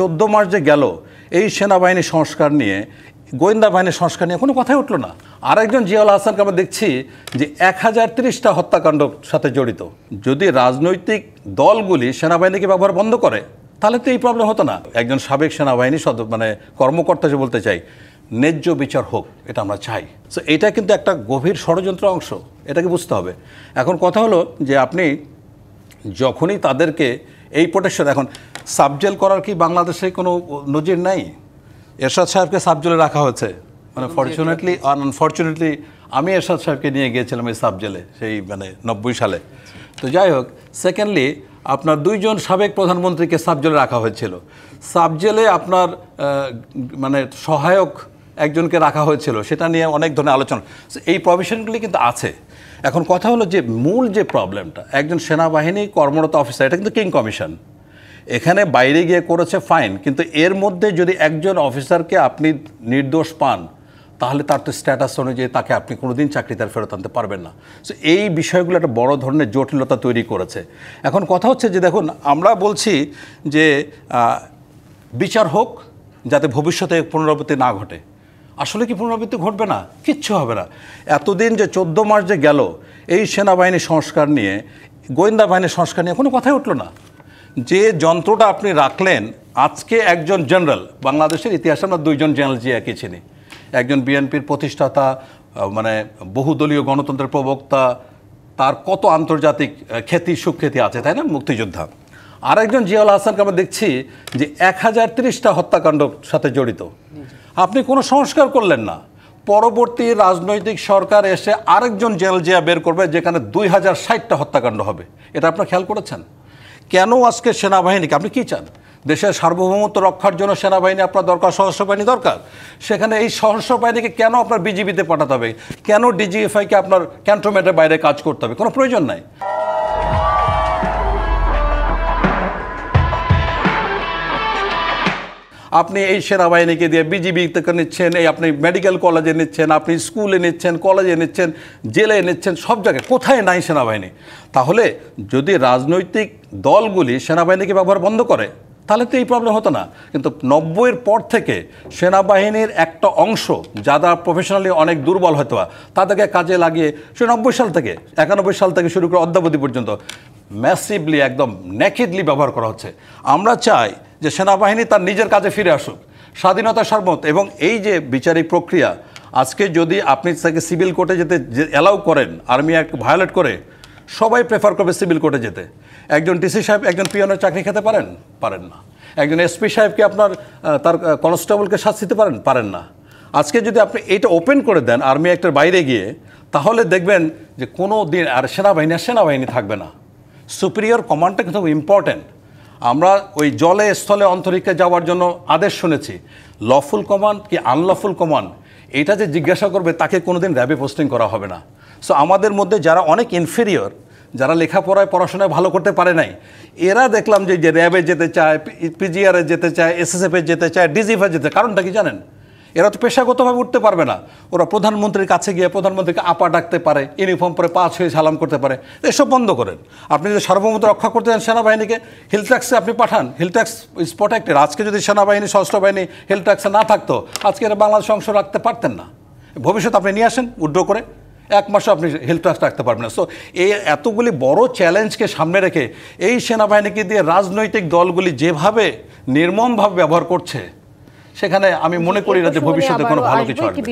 14 মাস যে গেল এই সেনাবাহিনী সংস্কার নিয়ে, গোয়েন্দা বাহিনীর সংস্কার নিয়ে কোনো কথাই উঠলো না। আরেকজন জিয়াউল হাসানকে আমরা দেখছি যে 1030টা হত্যাকাণ্ডের সাথে জড়িত। যদি রাজনৈতিক দলগুলি সেনাবাহিনীকে ব্যবহার বন্ধ করে তাহলে তো এই প্রবলেম হতো না। একজন সাবেক সেনাবাহিনী কর্মকর্তা যে বলতে চাই, ন্যায্য বিচার হোক, এটা আমরা চাই। সো এটা কিন্তু একটা গভীর ষড়যন্ত্র অংশ, এটাকে বুঝতে হবে। এখন কথা হলো যে আপনি যখনই তাদেরকে এই প্রোটেকশন, এখন সাবজেল করার কি বাংলাদেশে কোনো নজির নাই? এরশাদ সাহেবকে সাবজেলে রাখা হয়েছে, ফরচুনেটলি আনফরচুনেটলি আমি এরশাদ সাহেবকে নিয়ে গিয়েছিলাম এই সাবজেলে সেই 90 সালে। তো যাই হোক, সেকেন্ডলি আপনার 2 জন সাবেক প্রধানমন্ত্রীকে সাবজেলে রাখা হয়েছিল। সাবজেলে আপনার সহায়ক একজনকে রাখা হয়েছিল, সেটা নিয়ে অনেক ধরনের আলোচনা, এই প্রভিশনগুলি কিন্তু আছে। এখন কথা হলো যে মূল যে প্রবলেমটা, একজন সেনাবাহিনী কর্মরত অফিসার, এটা কিন্তু কিং কমিশন, এখানে বাইরে গিয়ে করেছে ফাইন, কিন্তু এর মধ্যে যদি একজন অফিসারকে আপনি নির্দোষ পান তাহলে তার তো স্ট্যাটাস অনুযায়ী তাকে আপনি কোনোদিন চাকরিতে ফেরত আনতে পারবেন না। সো এই বিষয়গুলো একটা বড় ধরনের জটিলতা তৈরি করেছে। এখন কথা হচ্ছে যে দেখুন, আমরা বলছি যে বিচার হোক যাতে ভবিষ্যতে পুনরাবৃত্তি না ঘটে। আসলে কি পুনরাবৃত্তি ঘটবে না? কিচ্ছু হবে না। এতদিন যে 14 মাস যে গেল এই সেনাবাহিনী সংস্কার নিয়ে, গোয়েন্দা বাহিনীর সংস্কার নিয়ে কোনো কথাই উঠলো না। যে যন্ত্রটা আপনি রাখলেন, আজকে একজন জেনারেল, বাংলাদেশের ইতিহাসে আমরা 2 জন জেনারেল যে একই চিনি, একজন বিএনপির প্রতিষ্ঠাতা, বহুদলীয় গণতন্ত্রের প্রবক্তা, তার কত আন্তর্জাতিক খ্যাতি সুখ্যাতি আছে, তাই না, মুক্তিযোদ্ধা। আরেকজন জিয়াউল হাসানকে আমরা দেখছি যে 1030টা হত্যাকাণ্ডের সাথে জড়িত। আপনি কোনো সংস্কার করলেন না, পরবর্তী রাজনৈতিক সরকার এসে আরেকজন জেনারেল জিয়া বের করবে যেখানে 2060টা হত্যাকাণ্ড হবে। এটা আপনারা খেয়াল করেছেন? কেন আজকে সেনাবাহিনীকে, আপনি কী চান? দেশের সার্বভৌমত্ব রক্ষার জন্য সেনাবাহিনী আপনার দরকার, সশস্ত্র বাহিনী দরকার। সেখানে এই সশস্ত্র বাহিনীকে কেন আপনার বিজিবিতে পাঠাতে হবে? কেন ডিজিএফআইকে আপনার ক্যান্টনমেন্টের বাইরে কাজ করতে হবে? কোনো প্রয়োজন নাই। আপনি এই সেনাবাহিনীকে দিয়ে বিজিবি থেকে নিচ্ছেন, এই আপনি মেডিকেল কলেজে নিচ্ছেন, আপনি স্কুলে নিচ্ছেন, কলেজে নিচ্ছেন, জেলে নিচ্ছেন, সব জায়গায়। কোথায় নাই সেনাবাহিনী? তাহলে যদি রাজনৈতিক দলগুলি সেনাবাহিনীকে ব্যবহার বন্ধ করে তাহলে তো এই প্রবলেম হতো না। কিন্তু 90-এর পর থেকে সেনাবাহিনীর একটা অংশ যারা প্রফেশনালি অনেক দুর্বল হয়তো, তাদেরকে কাজে লাগিয়ে সে 90 সাল থেকে 91 সাল থেকে শুরু করে অদ্যাবধি পর্যন্ত ম্যাসিভলি, একদম নেকেডলি ব্যবহার করা হচ্ছে। আমরা চাই যে সেনাবাহিনী তার নিজের কাজে ফিরে আসুক, স্বাধীনতা সার্বভৌমত্ব। এবং এই যে বিচারিক প্রক্রিয়া, আজকে যদি আপনি তাকে সিভিল কোর্টে যেতে অ্যালাউ করেন, আর্মি অ্যাক্ট ভায়োলেট করে, সবাই প্রেফার করবে সিভিল কোর্টে যেতে। একজন ডিসি সাহেব একজন পিয়নের চাকরি খেতে পারেন না। একজন এসপি সাহেবকে আপনার তার কনস্টেবলকে শাস্তি দিতে পারেন না। আজকে যদি আপনি এইটা ওপেন করে দেন আর্মি অ্যাক্টের বাইরে গিয়ে, তাহলে দেখবেন যে কোনো দিন আর সেনাবাহিনী থাকবে না। সুপিরিয়র কমান্ডটা কিন্তু ইম্পর্ট্যান্ট। আমরা ওই জলে স্থলে অন্তরিক্ষে যাওয়ার জন্য আদেশ শুনেছি, লফুল কমান্ড কি আনলফুল কমান্ড, এটা যে জিজ্ঞাসা করবে তাকে কোনোদিন র্যাবে পোস্টিং করা হবে না। সো আমাদের মধ্যে যারা অনেক ইনফেরিয়র, যারা পড়াশোনায় ভালো করতে পারে নাই, এরা দেখলাম যে র্যাবে যেতে চায়, পিজিআরে যেতে চায়, এসএসএফে যেতে চায়, ডিজিএফে যেতে। কারণটা কি জানেন? এরা তো পেশাগতভাবে উঠতে পারবে না। ওরা প্রধানমন্ত্রীর কাছে গিয়ে প্রধানমন্ত্রীকে আপা ডাকতে পারে, ইউনিফর্ম পরে পা ছুঁয়ে সালাম করতে পারে। এসব বন্ধ করেন। আপনি যদি সার্বভৌমত্ব রক্ষা করতে চান সেনাবাহিনীকে, হিল ট্যাক্সে আপনি পাঠান। Hill tracts is protected. আজকে যদি সেনাবাহিনী, সশস্ত্র বাহিনী হিল ট্যাক্সে না থাকতো, আজকে এরা বাংলাদেশ অংশ রাখতে পারতেন না। ভবিষ্যৎ আপনি নিয়ে আসেন উইথড্র করে, 1 মাসে আপনি হিল ট্যাক্স রাখতে পারবেন না। সো এই এতগুলি বড় চ্যালেঞ্জকে সামনে রেখে এই সেনাবাহিনীকে দিয়ে রাজনৈতিক দলগুলি যেভাবে নির্মমভাবে ব্যবহার করছে, সেখানে আমি মনে করি না যে ভবিষ্যতে কোনো ভালো কিছু আসবে।